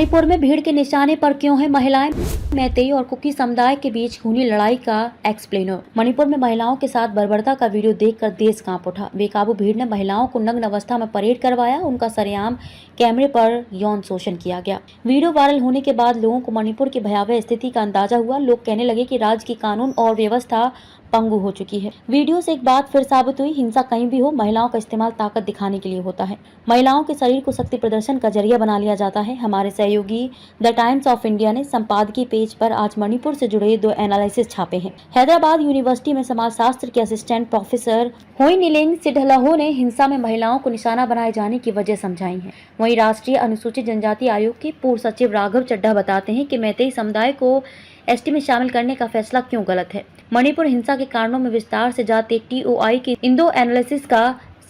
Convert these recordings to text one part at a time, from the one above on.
मणिपुर में भीड़ के निशाने पर क्यों हैं महिलाएं? मैतेई और कुकी समुदाय के बीच खूनी लड़ाई का एक्सप्लेनर। मणिपुर में महिलाओं के साथ बर्बरता का वीडियो देखकर देश कांप उठा। बेकाबू भीड़ ने महिलाओं को नग्न अवस्था में परेड करवाया, उनका सरेआम कैमरे पर यौन शोषण किया गया। वीडियो वायरल होने के बाद लोगों को मणिपुर की भयावह स्थिति का अंदाजा हुआ। लोग कहने लगे कि राज्य की कानून और व्यवस्था पंगु हो चुकी है। वीडियो से एक बात फिर साबित हुई, हिंसा कहीं भी हो, महिलाओं का इस्तेमाल ताकत दिखाने के लिए होता है। महिलाओं के शरीर को शक्ति प्रदर्शन का जरिया बना लिया जाता है। हमारे सहयोगी द टाइम्स ऑफ इंडिया ने संपादकीय पेज पर आज मणिपुर से जुड़े 2 एनालिसिस छापे हैं। हैदराबाद यूनिवर्सिटी में समाजशास्त्र के असिस्टेंट प्रोफेसर होइनिलिंग सिडलहो ने हिंसा में महिलाओं को निशाना बनाए जाने की वजह समझाई है। वहीं राष्ट्रीय अनुसूचित जनजाति आयोग के पूर्व सचिव राघव चड्ढा बताते हैं कि मैतेई समुदाय को एसटी में शामिल करने का फैसला क्यों गलत है। मणिपुर हिंसा के कारणों में विस्तार से जाते टीओआई की इन 2 एनालिसिस का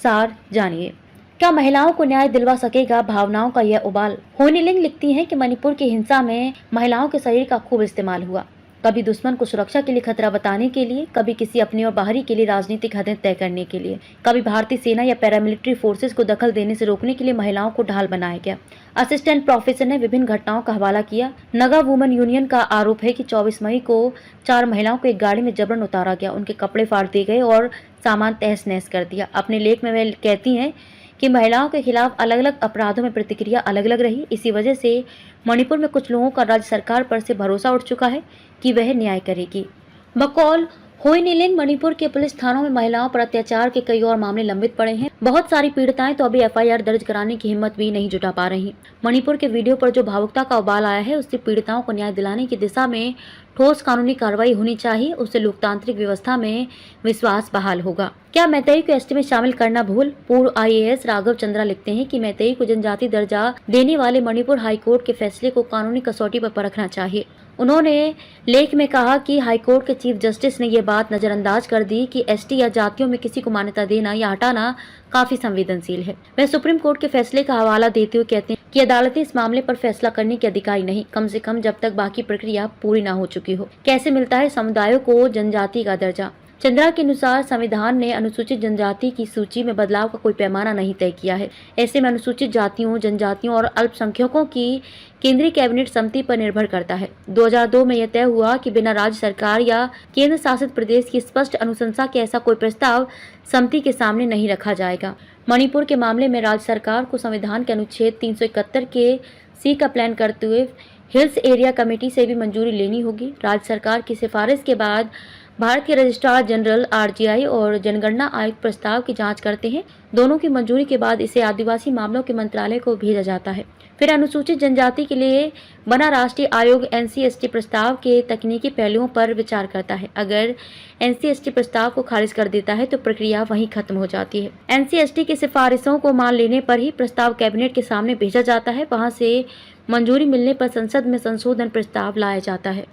सार जानिए। क्या महिलाओं को न्याय दिलवा सकेगा भावनाओं का यह उबाल? होइनिलिंग लिखती हैं कि मणिपुर की हिंसा में महिलाओं के शरीर का खूब इस्तेमाल हुआ, कभी दुश्मन को सुरक्षा के लिए खतरा बताने के लिए, कभी किसी अपनी और बाहरी के लिए राजनीतिक हदें तय करने के लिए, कभी भारतीय सेना या पैरामिलिट्री फोर्सेस को दखल देने से रोकने के लिए महिलाओं को ढाल बनाया गया। असिस्टेंट प्रोफेसर ने विभिन्न घटनाओं का हवाला किया। नगा वुमेन यूनियन का आरोप है कि 24 मई को 4 महिलाओं को एक गाड़ी में जबरन उतारा गया, उनके कपड़े फाड़ दिए गए और सामान तहस नहस कर दिया। अपने लेख में वे कहती हैं कि महिलाओं के खिलाफ अलग अलग अपराधों में प्रतिक्रिया अलग अलग रही। इसी वजह से मणिपुर में कुछ लोगों का राज्य सरकार पर से भरोसा उठ चुका है कि वह न्याय करेगी। बकौल होइनिलिंग, मणिपुर के पुलिस थानों में महिलाओं पर अत्याचार के कई और मामले लंबित पड़े हैं। बहुत सारी पीड़िताएं तो अभी एफआईआर दर्ज कराने की हिम्मत भी नहीं जुटा पा रही। मणिपुर के वीडियो पर जो भावुकता का उबाल आया है, उससे पीड़िताओं को न्याय दिलाने की दिशा में ठोस कानूनी कार्रवाई होनी चाहिए। उससे लोकतांत्रिक व्यवस्था में विश्वास बहाल होगा। क्या मैतेई को एसटी में शामिल करना भूल? पूर्व आईएएस राघव चंद्रा लिखते हैं कि मैतेई को जनजाति दर्जा देने वाले मणिपुर हाईकोर्ट के फैसले को कानूनी कसौटी पर परखना चाहिए। उन्होंने लेख में कहा कि हाईकोर्ट के चीफ जस्टिस ने यह बात नजरअंदाज कर दी कि एसटी या जातियों में किसी को मान्यता देना या हटाना काफी संवेदनशील है। वह सुप्रीम कोर्ट के फैसले का हवाला देते हुए कहते हैं कि अदालतें इस मामले पर फैसला करने के अधिकारी नहीं, कम से कम जब तक बाकी प्रक्रिया पूरी न हो चुकी हो। कैसे मिलता है समुदायों को जनजाति का दर्जा? चंद्रा के अनुसार संविधान ने अनुसूचित जनजाति की सूची में बदलाव का कोई पैमाना नहीं तय किया है। ऐसे में अनुसूचित जातियों, जनजातियों और अल्पसंख्यकों की केंद्रीय कैबिनेट समिति पर निर्भर करता है। 2002 में यह तय हुआ कि बिना राज्य सरकार या केंद्र शासित प्रदेश की स्पष्ट अनुशंसा के ऐसा कोई प्रस्ताव समिति के सामने नहीं रखा जाएगा। मणिपुर के मामले में राज्य सरकार को संविधान के अनुच्छेद 371 के सी का प्लान करते हुए हिल्स एरिया कमेटी से भी मंजूरी लेनी होगी। राज्य सरकार की सिफारिश के बाद भारत के रजिस्ट्रार जनरल आरजीआई और जनगणना आयुक्त प्रस्ताव की जांच करते हैं। दोनों की मंजूरी के बाद इसे आदिवासी मामलों के मंत्रालय को भेजा जाता है। फिर अनुसूचित जनजाति के लिए बना राष्ट्रीय आयोग एनसीएसटी प्रस्ताव के तकनीकी पहलुओं पर विचार करता है। अगर एनसीएसटी प्रस्ताव को खारिज कर देता है तो प्रक्रिया वहीं खत्म हो जाती है। एनसीएसटी की सिफारिशों को मान लेने पर ही प्रस्ताव कैबिनेट के सामने भेजा जाता है। वहां से मंजूरी मिलने पर संसद में संशोधन प्रस्ताव लाया जाता है।